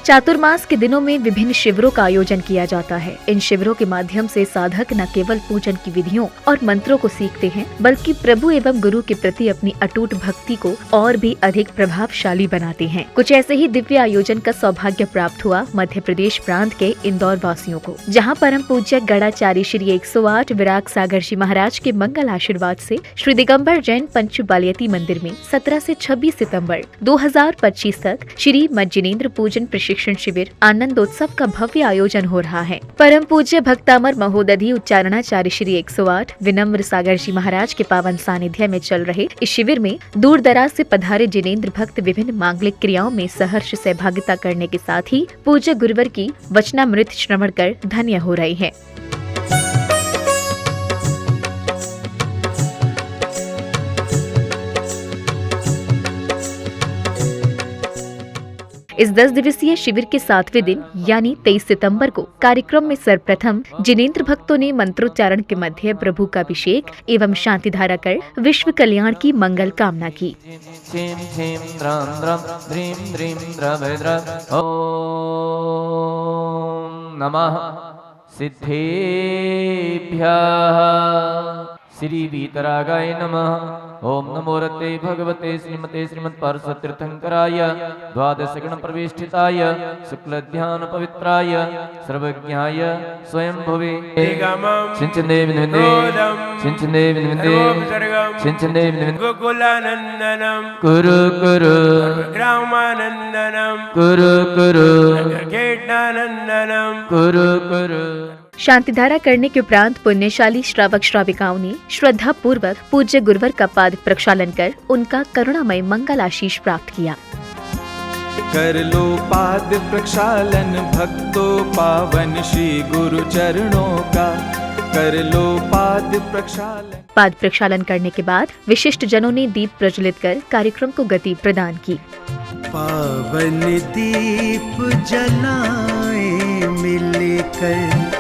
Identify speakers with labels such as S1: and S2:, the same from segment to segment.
S1: चातुर्मास के दिनों में विभिन्न शिविरों का आयोजन किया जाता है। इन शिविरों के माध्यम से साधक न केवल पूजन की विधियों और मंत्रों को सीखते हैं, बल्कि प्रभु एवं गुरु के प्रति अपनी अटूट भक्ति को और भी अधिक प्रभावशाली बनाते हैं। कुछ ऐसे ही दिव्य आयोजन का सौभाग्य प्राप्त हुआ मध्य प्रदेश प्रांत के इंदौर वासियों को, जहाँ परम पूज्य गणाचार्य श्री 108 विराग सागर जी महाराज के मंगल आशीर्वाद से श्री दिगंबर जैन पंच बालियती मंदिर में 17 से 26 सितंबर 2025 तक श्री मज्जिनेन्द्र पूजन प्रशिक्षण शिविर आनंदोत्सव का भव्य आयोजन हो रहा है। परम पूज्य भक्तामर महोदधि उच्चारणाचार्य श्री 108 विनम्र सागर जी महाराज के पावन सानिध्य में चल रहे इस शिविर में दूर दराज से पधारे जिनेन्द्र भक्त विभिन्न मांगलिक क्रियाओं में सहर्ष सहभागिता करने के साथ ही पूज्य गुरुवर की वचनामृत श्रवण कर धन्य हो रहे हैं। इस 10 दिवसीय शिविर के 7वें दिन यानी 23 सितंबर को कार्यक्रम में सर्वप्रथम जिनेन्द्र भक्तों ने मंत्रोच्चारण के मध्य प्रभु का अभिषेक एवं शांति धारा कर विश्व कल्याण की मंगल कामना की।
S2: ओम नमः सिद्धेभ्यः श्री वीतरागाय नमः। ओम नमो रते भगवते श्रीमते श्रीमत्पार्षदतीर्थंकराय द्वादश गण प्रविष्ठिताय शुक्ल ध्यान पवित्राय सर्वज्ञाय स्वयं भुवे सिंचने विनविन्दे सिंचने विनविन्दे सिंचने विनविन्दे
S3: गोकुलानंदनम
S2: कुरु कुरु
S3: ग्रामानंदनम
S2: कुरु कुरु
S3: गेटानंदनम
S2: कुरु कुरु।
S1: शांतिधारा करने के उपरांत पुण्यशाली श्रावक श्राविकाओं ने श्रद्धा पूर्वक पूज्य गुरुवर का पाद प्रक्षालन कर उनका करुणामय मंगल आशीष प्राप्त किया।
S4: कर लो पाद प्रक्षालन भक्तों पावन श्री गुरु चरणों का, कर लो पाद प्रक्षालन।
S1: पाद प्रक्षालन करने के बाद विशिष्ट जनों ने दीप प्रज्वलित कर कार्यक्रम को गति प्रदान की।
S5: पावन दीप जलाए मिलकर,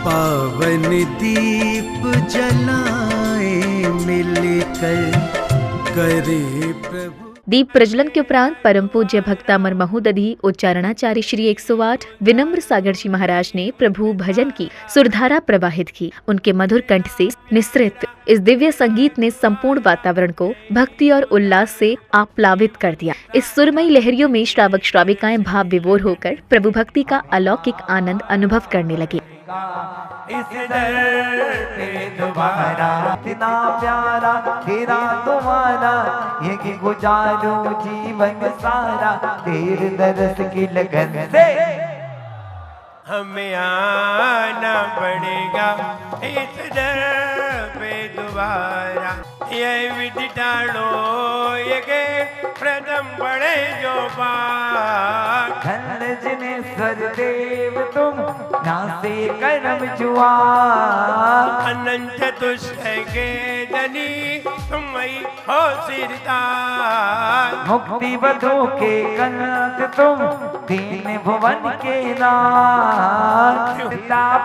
S5: पावन दीप जलाए मिलकर, करे प्रभु।
S1: दीप प्रज्वलन के उपरांत परम पूज्य भक्तामर महोदधि उच्चारणाचार्य श्री 108 विनम्र सागर जी महाराज ने प्रभु भजन की सुरधारा प्रवाहित की। उनके मधुर कंठ से निसृत इस दिव्य संगीत ने संपूर्ण वातावरण को भक्ति और उल्लास से आप्लावित कर दिया। इस सुरमयी लहरियों में श्रावक श्राविकाएं भाव विभोर होकर प्रभु भक्ति का अलौकिक आनंद अनुभव करने लगे।
S6: इस दर पे दोबारा इतना प्यारा तेरा तुम्हारा, ये कि गुजारो जीवन सारा तेरे दरस की लगन से।
S3: हमें आना पड़ेगा इस दर पे दोबारा, ये विधि टालो ये के प्रथम पड़े जो बात।
S6: धन जिनेश्वर देव तुम नासे करम जुआ,
S3: अनंत तुष्ट के धनी तुम हो सिरदार।
S6: मुक्ति बधू के कनक तुम दीन भुवन के नाथ।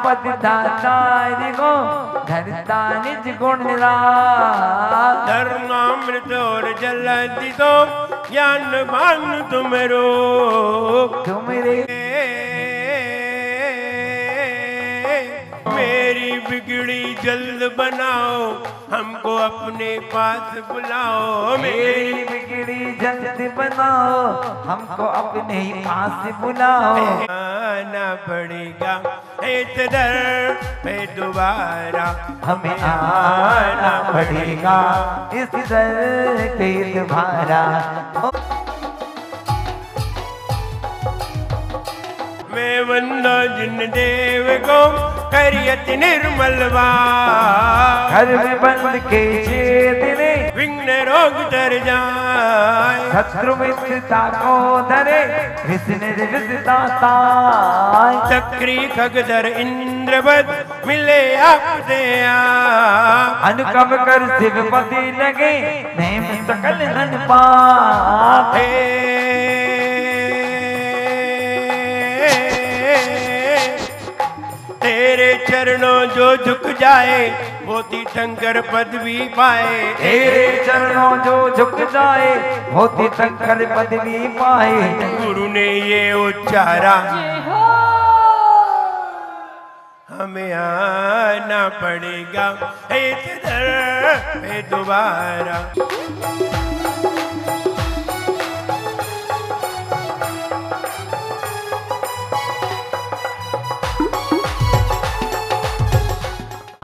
S6: पद दातार गो धरता निज गुण निरात।
S3: धर्मामृत और जलधि दो ज्ञान भान तुमरो,
S6: तुमरे
S3: मेरी बिगड़ी जल्द बनाओ, हमको अपने पास बुलाओ।
S6: मेरी बिगड़ी जल्द बनाओ, हमको अपने ही पास बुलाओ।
S3: आना पड़ेगा इस दर पे दोबारा,
S6: हमें आना पड़ेगा इस दर पे दोबारा।
S3: मैं वंदो जिन देव को करियत निर्मलवा,
S6: घर में बंद के छेदने
S3: विघ्न रोग तर जाए।
S6: शत्रु मित्रता को धरे विष्णु विषदाताय।
S3: चक्री खगधर इंद्रवत मिले आपसे
S6: अनुकंप कर शिवपति लगे मैं सकल धन पाए।
S3: तेरे चरणों जो झुक जाए वो तीर्थंकर पदवी पाए।
S6: तेरे चरणों जो झुक जाए वो तीर्थंकर पदवी पाए।
S3: गुरु ने ये उच्चारा हमें आना पड़ेगा इस दर पे दोबारा।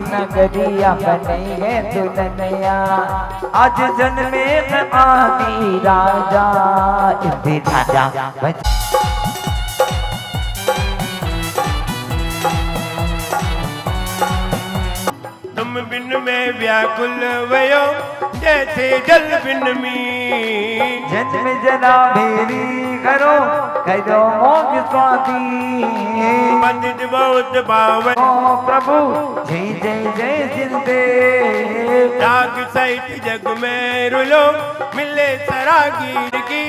S6: नगरिया बनी है दुल्हनिया आज जन्मे है आदि राजा। इसे राजा
S3: तुम बिन में व्याकुल वयो जैसे जल बिन मी।
S6: जन्म जना मेरी करो करो मोग स्वाति।
S3: पंडित बहुत बावन
S6: ओ प्रभु जय जय जय जिंदे।
S3: राग सहित जग में रुलो मिले सरागीर की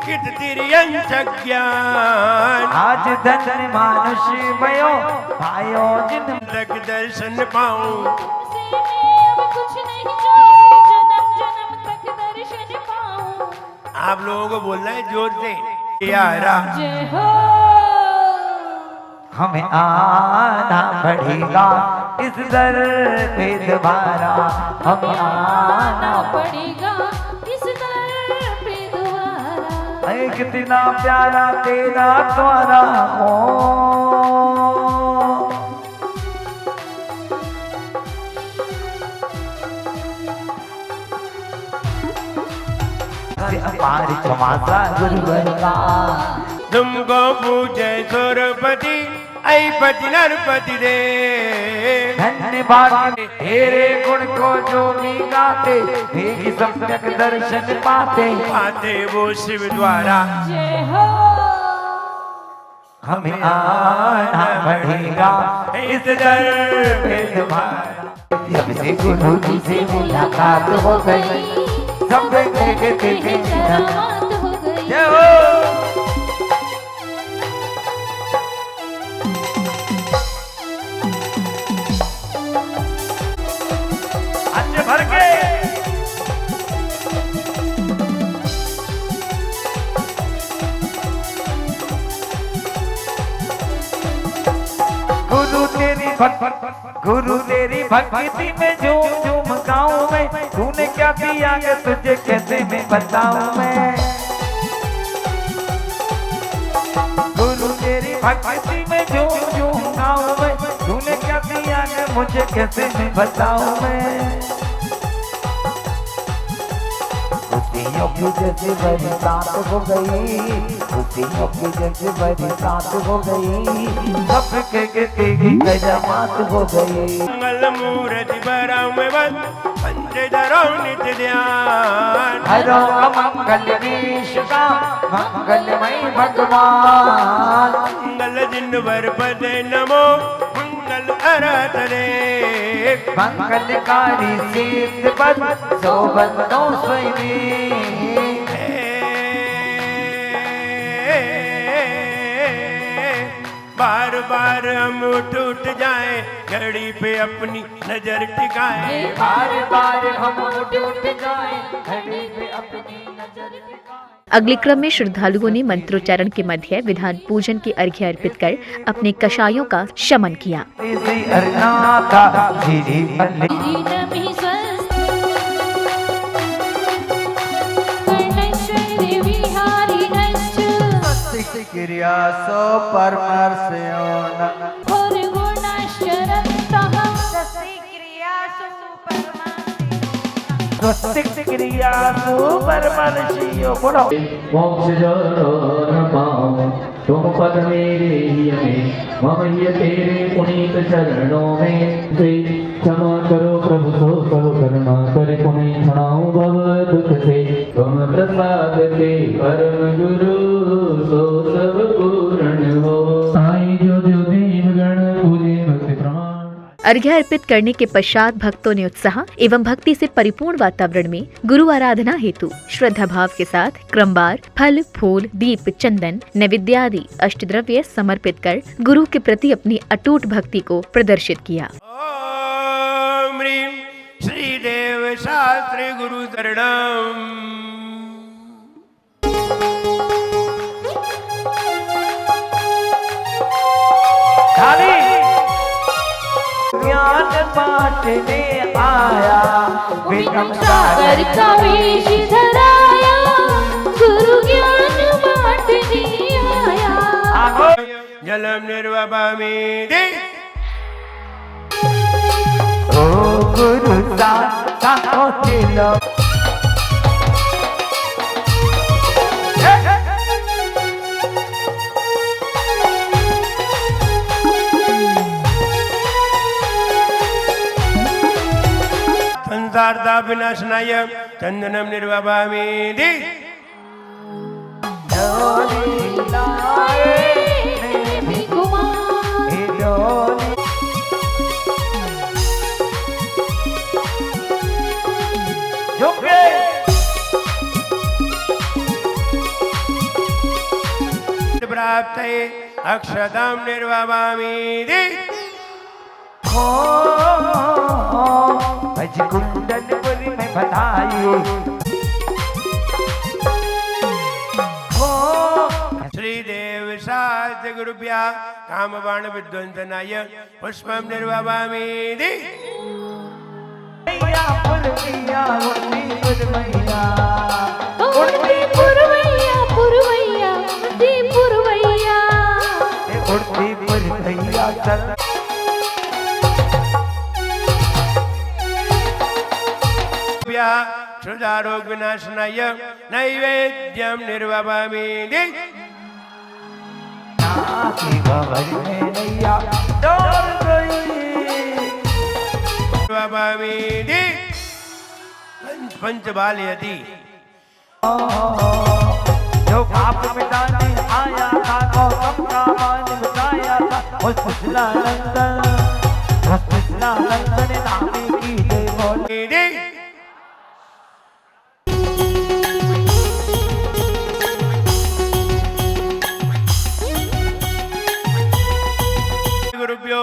S3: कित तिरयंश ज्ञान।
S6: आज धन मानुष भयो पायो जिन
S3: तक दर्शन पाऊं।
S7: कुछ नहीं चाहिए जन्म जन्म तक दर्शन पाऊं।
S3: आप लोगों को बोलना है जोर से यारा।
S7: जय हो
S6: हमें आना पड़ेगा इस दर पे दोबारा। हमें आना
S7: पड़ेगा इस दर पे दोबारा।
S6: ऐ कितना प्यारा तेरा द्वारा हो। अपार क्षमासा गुरुवर का।
S3: तुमको पूजे सुरपति ऐपति नरपति दे।
S6: धन्यवाद तेरे गुण को जो भी गाते भी सम्यक दर्शन पाते।
S3: पाते वो शिव द्वारा।
S7: जय हो
S6: हमें आना पड़ेगा इस दर पे दोबारा। जब से गुरु जी से मुलाकात हो गई सब देखते
S7: करामात हो गई।
S6: जय हो। अच्छे भर के गुरु तेरी भक्ति में झूम झूम गाऊं मैं। तूने क्या दिया कि तुझे कैसे मैं बताऊं मैं। गुरु तेरी भक्ति में झूम झूम गाऊं मैं। तूने क्या दिया कि मुझे कैसे मैं बताऊं मैं। खुशियों की जैसे बरसात हो गई। खुशियों की जैसे बरसात हो गई। सबके कहते की गजमात हो गई।
S3: मंगल मूर्ति बराव में बंद पंचधरों नित्य ध्यान।
S6: हरो मंगल विश्व का मंगलमय भगवान।
S3: मंगल जिन वर पद नमो मंगल अरहत दे।
S6: मंगलकारी सिद्ध पद सोबंदो स्वयं।
S3: बार बार हम टूट जाए घड़ी पे अपनी नजर टिकाए।
S6: बार बार हम टूट जाए घड़ी पे अपनी नजर टिकाए।
S1: अगले क्रम में श्रद्धालुओं ने मंत्रोच्चारण के मध्य विधान पूजन के अर्घ्य अर्पित कर अपने कषायों का शमन किया।
S5: क्रिया सो परमर्शयोन
S2: मोक्ष जो न पाऊं तुम पद मेरे ही में। मम ये तेरे पुनीत चरणों में। क्षमा करो प्रभु सो करो करुणा करे पुनि क्षणाऊं भव दुख से। तुम प्रसाद के परम गुरु सो सब पूर्ण हो। साईं जो जो देवगण पूजे भक्ति प्रमाण।
S1: अर्घ्य अर्पित करने के पश्चात भक्तों ने उत्साह एवं भक्ति से परिपूर्ण वातावरण में गुरु आराधना हेतु श्रद्धा भाव के साथ क्रमवार फल फूल दीप चंदन नैवेद्यादि अष्टद्रव्य समर्पित कर गुरु के प्रति अपनी अटूट भक्ति को प्रदर्शित किया।
S3: ओम ह्रीं श्री गुरु शरणम।
S6: ज्ञान बांटने आया,
S7: विनम सागर का वेश धराया, गुरु ज्ञान बांटने आया।
S3: जलम निर्वपामि दे।
S6: ओ गुरु साक्षात् चिलो।
S3: संसार दा विनाशनाय चंदनम निर्वपामि दे।
S6: डोली लाए
S7: कुमार
S6: डोली झुके
S3: प्राप्त अक्षतम निर्वपामि दे।
S6: हो भज कुंडलपुरी में बधाई हो।
S3: श्रीदेव शास्त्र गुरुभ्या कामबाण विध्वंसनाय पुष्पम निर्वपामि दे।
S6: मैया पुरवैया उड़ती पुरवैया
S7: उड़ती पुरवैया पुरवैया उड़ती पुरवैया
S6: उड़ती पुरवैया चल
S3: क्षुधारोग विनाशनाय नैवेद्यम निर्वपामि दे।
S6: की भवर में नैया डोल गई
S3: निर्वपामि दे। पंचबाल यदि
S6: जो पाप मिटाने आया था, गौतम का मान मिटाया था, उस कृष्णानंदन नामी की जय बोले।
S3: दे। गुरुभ्यो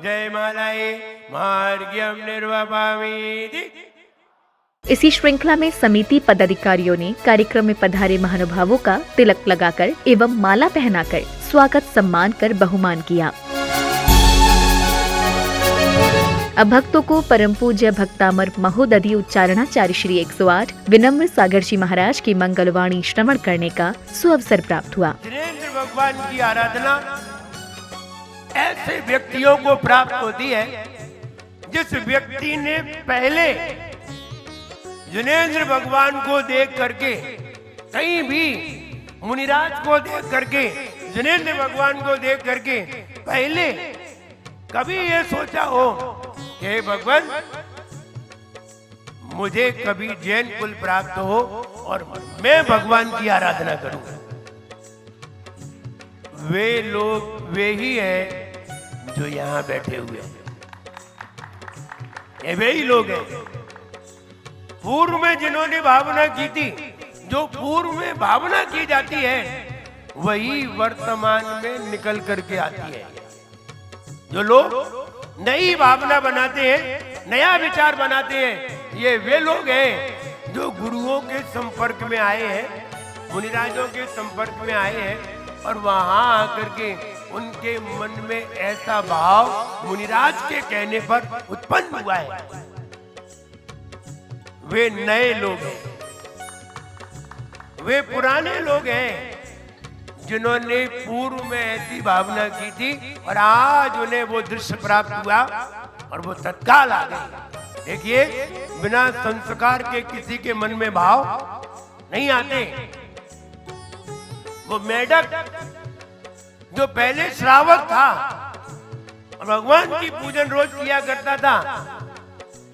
S3: जय मालाए मार्ग्यम निर्वपामि दे।
S1: इसी श्रृंखला में समिति पदाधिकारियों ने कार्यक्रम में पधारे महानुभावों का तिलक लगाकर एवं माला पहनाकर स्वागत सम्मान कर बहुमान किया। अब भक्तों को परम पूज्य भक्तामर महोदधि उच्चारणाचार्य श्री 108 विनम्र सागर जी महाराज की मंगलवाणी श्रवण करने का सुअवसर प्राप्त हुआ।
S3: जिनेंद्र भगवान की आराधना ऐसे व्यक्तियों को प्राप्त होती है जिस व्यक्ति ने पहले जिनेंद्र भगवान को देख करके, कहीं भी मुनिराज को देख करके, जिनेंद्र भगवान को देख करके पहले कभी ये सोचा हो कि भगवान मुझे कभी जैन कुल प्राप्त हो और मैं भगवान की आराधना करूं। वे लोग वे ही हैं जो यहां बैठे हुए हैं। ये वे ही लोग हैं पूर्व में जिन्होंने भावना की थी। जो पूर्व में भावना की जाती है वही वर्तमान में निकल करके आती है। जो लोग नई भावना बनाते हैं, नया विचार बनाते हैं, ये वे लोग हैं जो गुरुओं के संपर्क में आए हैं, मुनिराजों के संपर्क में आए हैं और वहां आकर के उनके मन में ऐसा भाव मुनिराज के कहने पर उत्पन्न हुआ है। वे नए लोग हैं, वे पुराने लोग हैं जिन्होंने पूर्व में ऐसी भावना की थी और आज उन्हें वो दृश्य प्राप्त हुआ और वो तत्काल आ गए। देखिए, बिना संस्कार के किसी के मन में भाव नहीं आते। वो मेढक जो पहले श्रावक था और भगवान की पूजन रोज किया करता था,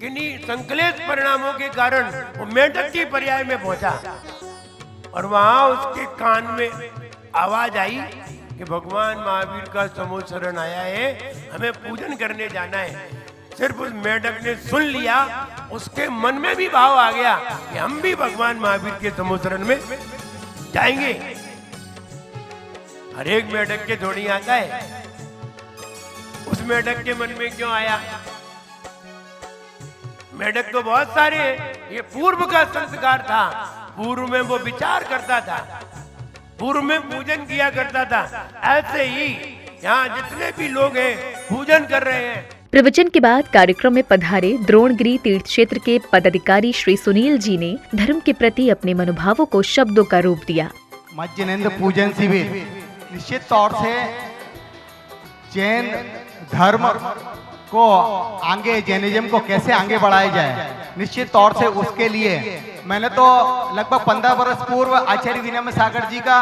S3: किन्हीं संकलेश परिणामों के कारण वो मेढक की पर्याय में पहुंचा और वहां उसके कान में आवाज आई कि भगवान महावीर का समूह शरण आया है, हमें पूजन करने जाना है। सिर्फ उस मेढक ने सुन लिया, उसके मन में भी भाव आ गया कि हम भी भगवान महावीर के समूह शरण में जाएंगे। हर एक मेढक के थोड़ी आता है, उस मेढक के मन में क्यों आया? मेढक तो बहुत सारे हैं, ये पूर्व का संस्कार था। पूर्व में वो विचार करता था, पूर्व में पूजन किया करता था। ऐसे ही यहाँ जितने भी लोग हैं पूजन कर रहे हैं।
S1: प्रवचन के बाद कार्यक्रम में पधारे द्रोणगिरी तीर्थ क्षेत्र के पदाधिकारी श्री सुनील जी ने धर्म के प्रति अपने मनोभावों को शब्दों का रूप दिया।
S5: मज्जनेन्द्र पूजन शिविर निश्चित तौर से जैन धर्म को आगे, जैनिज्म को कैसे आगे बढ़ाया जाए, निश्चित तौर से उसके लिए मैंने तो लगभग 15 वर्ष पूर्व आचार्य विनम्र सागर जी का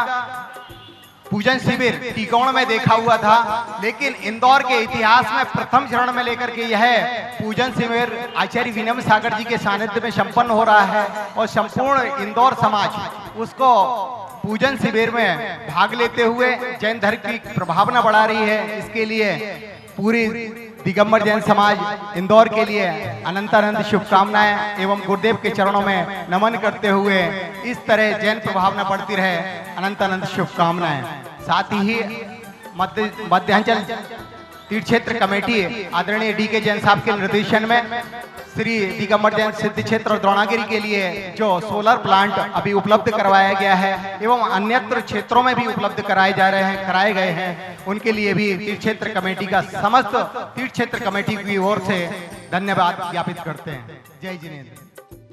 S5: पूजन शिविर टीकौण में देखा हुआ था, लेकिन इंदौर के इतिहास में प्रथम चरण में लेकर के यह पूजन शिविर आचार्य विनम्र सागर जी के सानिध्य में संपन्न हो रहा है और संपूर्ण इंदौर समाज उसको पूजन शिविर में भाग लेते हुए जैन धर्म की प्रभावना बढ़ा रही है। इसके लिए पूरी दिगंबर जैन समाज इंदौर के लिए अनंत अनंत शुभकामनाएं एवं गुरुदेव के चरणों में नमन करते हुए इस तरह जैन प्रभावना बढ़ती रहे, अनंत अनंत शुभकामनाएं। साथ ही मध्यांचल तीर्थ क्षेत्र कमेटी आदरणीय डी के जैन साहब के निर्देशन में श्री दिगंबर जैन सिद्ध क्षेत्र और द्रोणागिरी के लिए जो सोलर प्लांट अभी उपलब्ध करवाया गया है एवं अन्यत्र क्षेत्रों में भी उपलब्ध कराए गए हैं, उनके लिए भी तीर्थ क्षेत्र कमेटी का समस्त तीर्थ क्षेत्र कमेटी की ओर से धन्यवाद ज्ञापित करते हैं। जय जिनेन्द्र।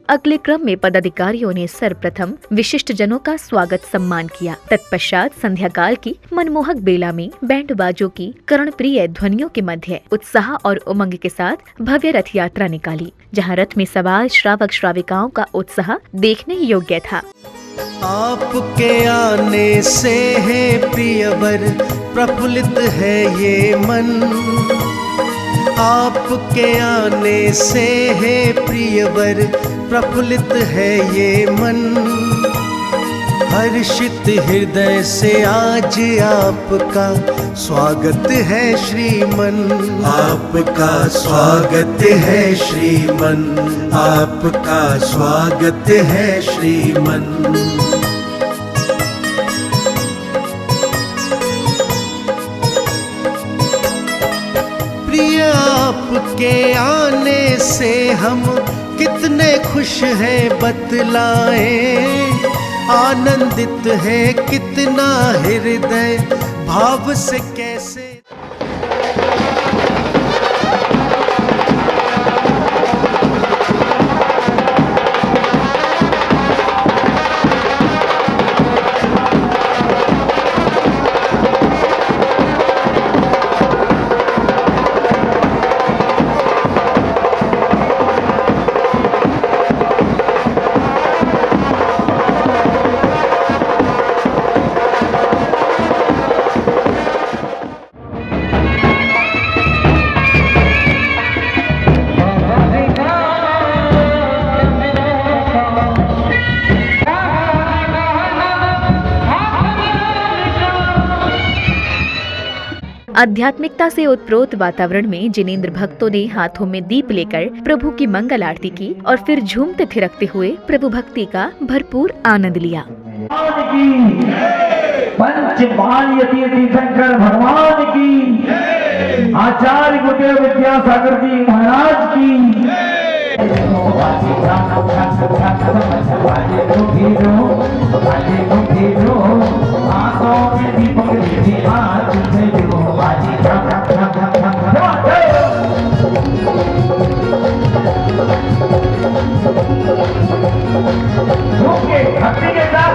S1: अगले क्रम में पदाधिकारियों ने सर्वप्रथम विशिष्ट जनों का स्वागत सम्मान किया। तत्पश्चात संध्या काल की मनमोहक बेला में बैंड बाजों की कर्णप्रिय ध्वनियों के मध्य उत्साह और उमंग के साथ भव्य रथ यात्रा निकाली, जहां रथ में सवार श्रावक श्राविकाओं का उत्साह देखने योग्य था।
S8: आपके आने से है प्रियवर प्रफुल्लित है ये मन, आपके आने से है प्रियवर प्रफुल्लित है ये मन, हर्षित हृदय से आज आपका स्वागत है श्रीमन, आपका स्वागत है श्रीमन, आपका स्वागत है श्रीमन। प्रिय आपके आने से हम कितने खुश हैं बतलाएं, आनंदित है कितना हृदय भाव से कैसे।
S1: आध्यात्मिकता से उत्प्रोत वातावरण में जिनेंद्र भक्तों ने हाथों में दीप लेकर प्रभु की मंगल आरती की और फिर झूमते थिरकते हुए प्रभु भक्ति का भरपूर आनंद लिया।
S2: पंचमाल यतीर्थी शंकर भगवान की, आचार्य गुरुदेव विद्यासागर जी महाराज की। भक्ति के साथ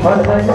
S2: भगवान